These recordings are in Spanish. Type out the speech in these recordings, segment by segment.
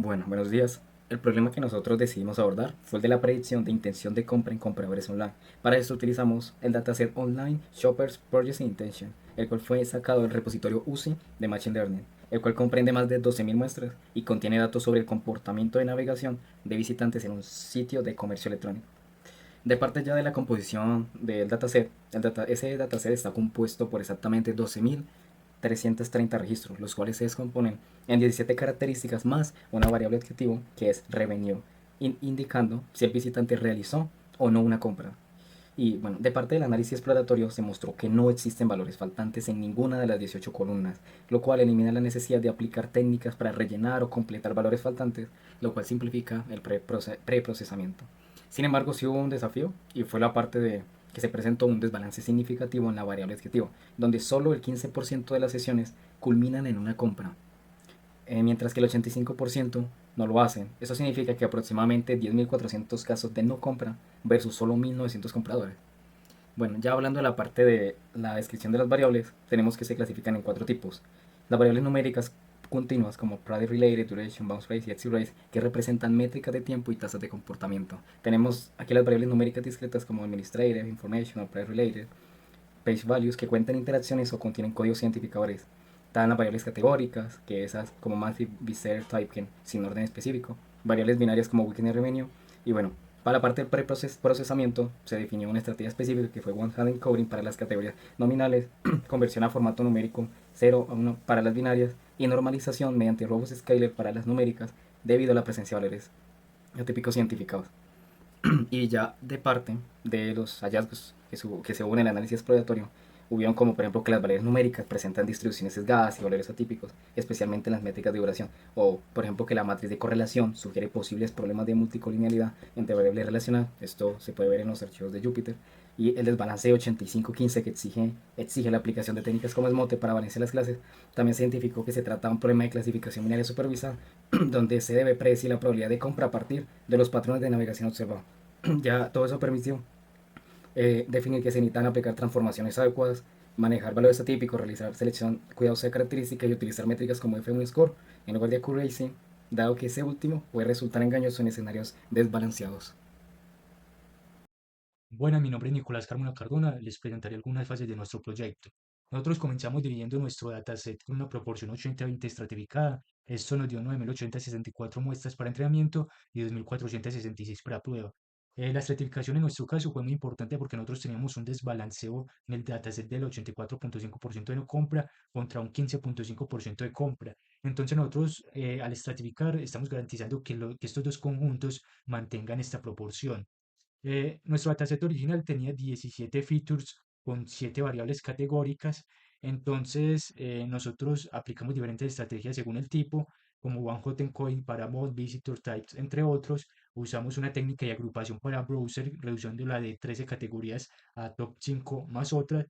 Bueno, buenos días. El problema que nosotros decidimos abordar fue el de la predicción de intención de compra en compradores online. Para esto utilizamos el dataset Online Shoppers Purchasing Intention, el cual fue sacado del repositorio UCI de Machine Learning, el cual comprende más de 12.000 muestras y contiene datos sobre el comportamiento de navegación de visitantes en un sitio de comercio electrónico. De parte ya de la composición del dataset, ese dataset está compuesto por exactamente 12.330 registros, los cuales se descomponen en 17 características más una variable objetivo que es revenue, indicando si el visitante realizó o no una compra. Y bueno, de parte del análisis exploratorio se mostró que no existen valores faltantes en ninguna de las 18 columnas, lo cual elimina la necesidad de aplicar técnicas para rellenar o completar valores faltantes, lo cual simplifica el preprocesamiento. Sin embargo, sí hubo un desafío y fue la parte de que se presentó un desbalance significativo en la variable objetivo, donde solo el 15% de las sesiones culminan en una compra, mientras que el 85% no lo hacen. Eso significa que aproximadamente 10.400 casos de no compra versus solo 1.900 compradores. Bueno, ya hablando de la parte de la descripción de las variables, tenemos que se clasifican en cuatro tipos. Las variables numéricas continuas como Product Related, Duration, Bounce Rate y Exit Rate, que representan métricas de tiempo y tasas de comportamiento. Tenemos aquí las variables numéricas discretas como Administrative, Information, Product Related, Page Values, que cuentan interacciones o contienen códigos identificadores. Están las variables categóricas, que esas como Massive Visitor Type sin orden específico. Variables binarias como Weekend Revenue. Y bueno, para la parte del preprocesamiento se definió una estrategia específica que fue One-Hand Encoding para las categorías nominales, conversión a formato numérico 0 a 1 para las binarias y normalización mediante Robust Scaler para las numéricas debido a la presencia de valores atípicos identificados. Y ya de parte de los hallazgos que se hubo en el análisis exploratorio, hubieron como por ejemplo que las variables numéricas presentan distribuciones sesgadas y valores atípicos, especialmente en las métricas de duración, o por ejemplo que la matriz de correlación sugiere posibles problemas de multicolinealidad entre variables relacionadas, esto se puede ver en los archivos de Jupyter, y el desbalance 85-15 que exige la aplicación de técnicas como SMOTE para balancear las clases, también se identificó que se trata de un problema de clasificación binaria supervisada, donde se debe predecir la probabilidad de compra a partir de los patrones de navegación observados. Ya todo eso permitió definir que se necesitan aplicar transformaciones adecuadas, manejar valores atípicos, realizar selección cuidadosa de características y utilizar métricas como F1 Score en lugar de accuracy, dado que ese último puede resultar engañoso en escenarios desbalanceados. Bueno, mi nombre es Nicolás Carmona Cardona, les presentaré algunas fases de nuestro proyecto. Nosotros comenzamos dividiendo nuestro dataset con una proporción 80-20 estratificada. Esto nos dio 9.864 muestras para entrenamiento y 2.466 para prueba. La estratificación en nuestro caso fue muy importante porque nosotros teníamos un desbalanceo en el dataset del 84.5% de no compra contra un 15.5% de compra. Entonces nosotros al estratificar estamos garantizando que estos dos conjuntos mantengan esta proporción. Nuestro dataset original tenía 17 features con 7 variables categóricas. Entonces, nosotros aplicamos diferentes estrategias según el tipo, como One Hot Encoding para Mod, Visitor Types, entre otros. Usamos una técnica de agrupación para browser, reduciéndola de 13 categorías a top 5 más otras.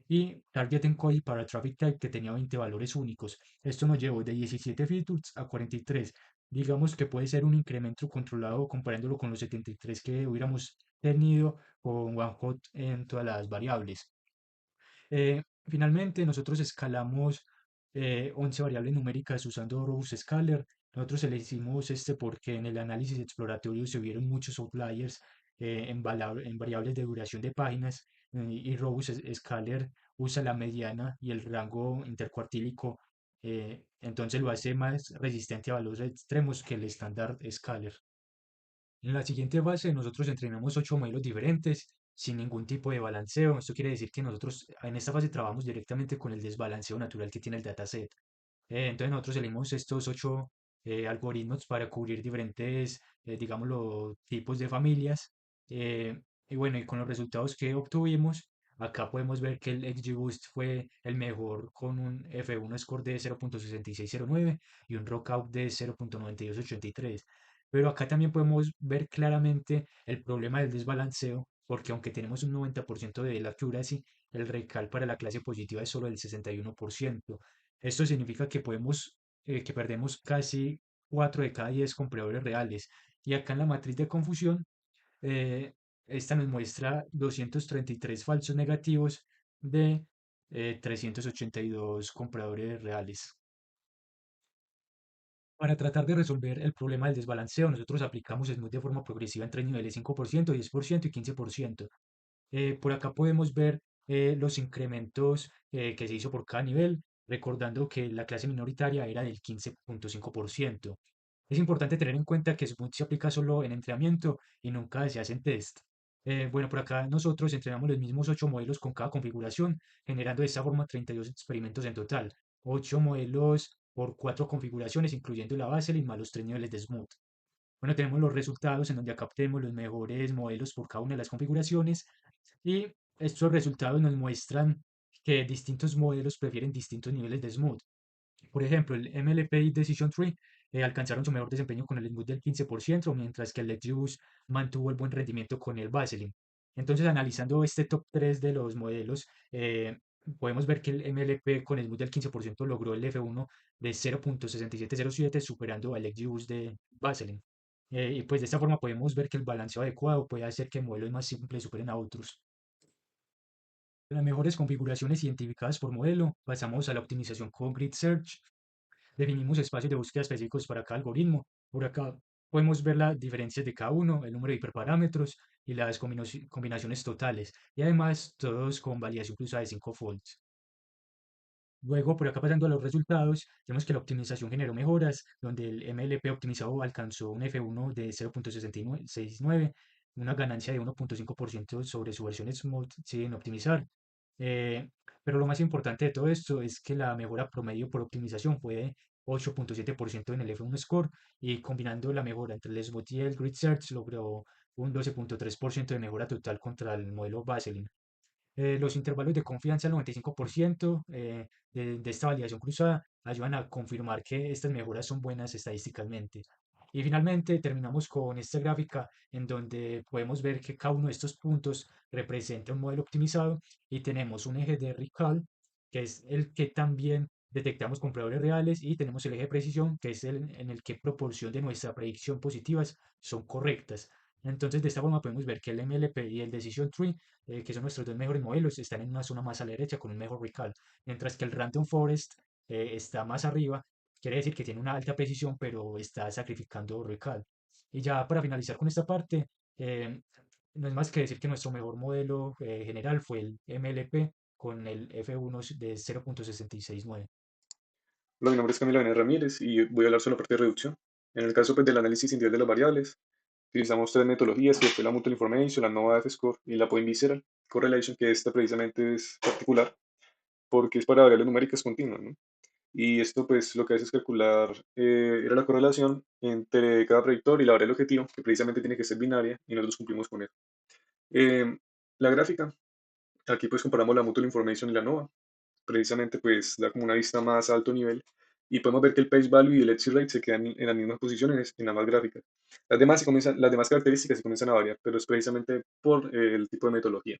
Y Target Encoding para Traffic Type, que tenía 20 valores únicos. Esto nos llevó de 17 features a 43. Digamos que puede ser un incremento controlado comparándolo con los 73 que hubiéramos tenido con OneHot en todas las variables. Finalmente, nosotros escalamos 11 variables numéricas usando Robust Scaler. Nosotros elegimos este porque en el análisis exploratorio se vieron muchos outliers en variables de duración de páginas y Robust Scaler usa la mediana y el rango intercuartílico, entonces lo hace más resistente a valores extremos que el estándar Scaler. En la siguiente fase nosotros entrenamos 8 modelos diferentes sin ningún tipo de balanceo. Esto quiere decir que nosotros en esta fase trabajamos directamente con el desbalanceo natural que tiene el dataset. Entonces nosotros elegimos estos 8 algoritmos para cubrir diferentes, digámoslo, tipos de familias. eh, y bueno, y con los resultados que obtuvimos, acá podemos ver que el XGBoost fue el mejor con un F1 score de 0.6609 y un Rockout de 0.9283. Pero acá también podemos ver claramente el problema del desbalanceo, porque aunque tenemos un 90% de la accuracy, el recal para la clase positiva es solo del 61%. Esto significa que perdemos casi 4 de cada 10 compradores reales. Y acá en la matriz de confusión, eh, esta nos muestra 233 falsos negativos de 382 compradores reales. Para tratar de resolver el problema del desbalanceo, nosotros aplicamos Smooth de forma progresiva en tres niveles: 5%, 10% y 15%. Por acá podemos ver los incrementos que se hizo por cada nivel, recordando que la clase minoritaria era del 15.5%. Es importante tener en cuenta que Smooth se aplica solo en entrenamiento y nunca se hacen test. Bueno, por acá nosotros entrenamos los mismos 8 modelos con cada configuración, generando de esta forma 32 experimentos en total. 8 modelos por 4 configuraciones, incluyendo la Vaseline más los 3 niveles de Smooth. Bueno, tenemos los resultados en donde acá tenemos los mejores modelos por cada una de las configuraciones y estos resultados nos muestran que distintos modelos prefieren distintos niveles de Smooth. Por ejemplo, el MLP y Decision Tree alcanzaron su mejor desempeño con el Smooth del 15%, mientras que el Lexus mantuvo el buen rendimiento con el Vaseline. Entonces, analizando este top 3 de los modelos, podemos ver que el MLP con Smooth del 15% logró el F1 de 0.6707, superando al Lexus de Vaseline. Y pues de esta forma podemos ver que el balanceo adecuado puede hacer que modelos más simples superen a otros. Las mejores configuraciones identificadas por modelo, pasamos a la optimización con Grid Search. Definimos espacios de búsqueda específicos para cada algoritmo. Por acá podemos ver las diferencias de cada uno, el número de hiperparámetros y las combinaciones totales. Y además, todos con validación cruzada de 5 folds. Luego, por acá pasando a los resultados, vemos que la optimización generó mejoras, donde el MLP optimizado alcanzó un F1 de 0.69, una ganancia de 1.5% sobre su versión Smooth sin optimizar. Eh, pero lo más importante de todo esto es que la mejora promedio por optimización fue de 8.7% en el F1 score, y combinando la mejora entre el Smooth y el Grid Search logró un 12.3% de mejora total contra el modelo Vaseline. Los intervalos de confianza al 95% de esta validación cruzada ayudan a confirmar que estas mejoras son buenas estadísticamente. Y finalmente terminamos con esta gráfica en donde podemos ver que cada uno de estos puntos representa un modelo optimizado y tenemos un eje de recall, que es el que también detectamos compradores reales, y tenemos el eje de precisión, que es el en el que proporción de nuestra predicción positivas son correctas. Entonces, de esta forma podemos ver que el MLP y el Decision Tree, que son nuestros dos mejores modelos, están en una zona más a la derecha con un mejor recall, mientras que el Random Forest está más arriba, quiere decir que tiene una alta precisión, pero está sacrificando recall. Y ya para finalizar con esta parte, eh, no es más que decir que nuestro mejor modelo general fue el MLP con el F1 de 0.669. Hola, mi nombre es Camilo Benet Ramírez y voy a hablar sobre la parte de reducción. En el caso pues, del análisis individual de las variables, utilizamos tres metodologías, que fue la Mutual Information, la NOVA F-Score y la Point Visceral Correlation, que esta precisamente es particular porque es para variables numéricas continuas, ¿no? Y esto pues lo que hace es calcular era la correlación entre cada predictor y la variable objetivo, que precisamente tiene que ser binaria y nosotros cumplimos con eso. Eh, la gráfica, aquí pues comparamos la Mutual Information y la NOVA. Precisamente pues da como una vista más a alto nivel y podemos ver que el page value y el exit rate se quedan en las mismas posiciones en ambas gráficas. Las demás características se comienzan a variar, pero es precisamente por el tipo de metodología.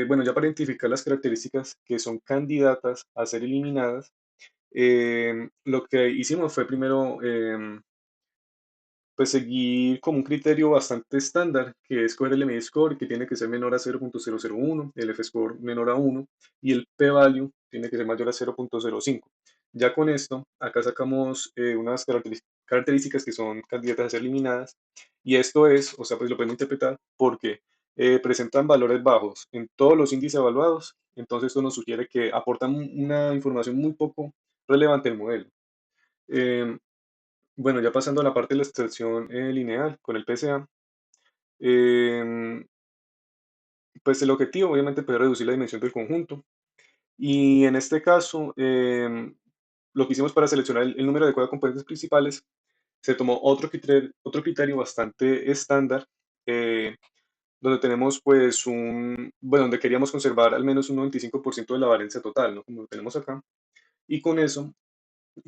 Bueno, ya para identificar las características que son candidatas a ser eliminadas, lo que hicimos fue primero pues seguir como un criterio bastante estándar, que es coger el MI-score, que tiene que ser menor a 0.001, el F-score menor a 1 y el p-value tiene que ser mayor a 0.05. Ya con esto, acá sacamos unas características que son candidatas a ser eliminadas, y esto es, o sea, pues lo podemos interpretar porque presentan valores bajos en todos los índices evaluados. Entonces esto nos sugiere que aportan una información muy poco relevante al modelo. Em, bueno, ya pasando a la parte de la extracción lineal con el PSA, em, pues el objetivo obviamente es reducir la dimensión del conjunto. Y en este caso, lo que hicimos para seleccionar el número adecuado de componentes principales, se tomó otro criterio bastante estándar, eh, donde tenemos pues bueno, donde queríamos conservar al menos un 95% de la varianza total, ¿no? Como lo tenemos acá. Y con eso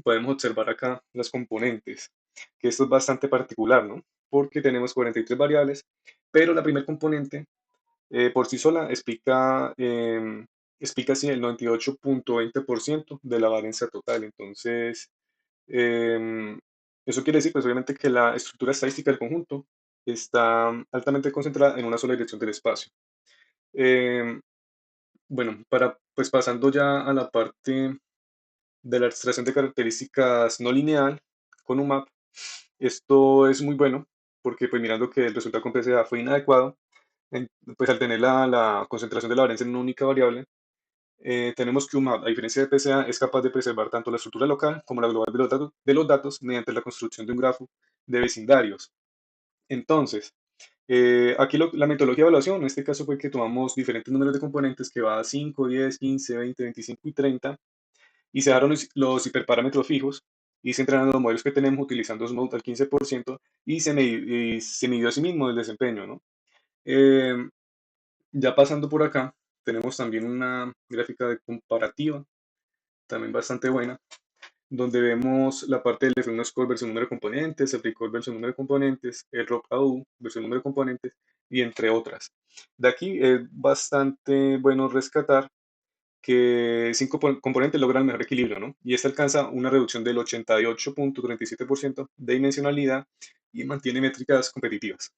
podemos observar acá las componentes, que esto es bastante particular, ¿no? Porque tenemos 43 variables, pero la primer componente por sí sola explica así el 98.20% de la varianza total. Entonces, em, eso quiere decir, pues obviamente, que la estructura estadística del conjunto está altamente concentrada en una sola dirección del espacio. Em, bueno, pues pasando ya a la parte de la extracción de características no lineal, con UMAP. Esto es muy bueno porque pues mirando que el resultado con PSA fue inadecuado, pues al tener la concentración de la varianza en una única variable, tenemos que UMAP, a diferencia de PSA, es capaz de preservar tanto la estructura local como la global de los datos mediante la construcción de un grafo de vecindarios. Entonces, aquí la metodología de evaluación, en este caso fue que tomamos diferentes números de componentes que va a 5, 10, 15, 20, 25 y 30 y se dejaron los hiperparámetros fijos y se entrenaron los modelos que tenemos utilizando Smoke al 15% y se midió a sí mismo el desempeño, ¿no? Eh, ya pasando por acá, tenemos también una gráfica de comparativa, también bastante buena, donde vemos la parte del F1 score versus número de componentes, el recall versus número de componentes, el ROP-AU versus número de componentes, y entre otras. De aquí es bastante bueno rescatar que 5 componentes logran el mejor equilibrio, ¿no? Y este alcanza una reducción del 88.37% de dimensionalidad y mantiene métricas competitivas.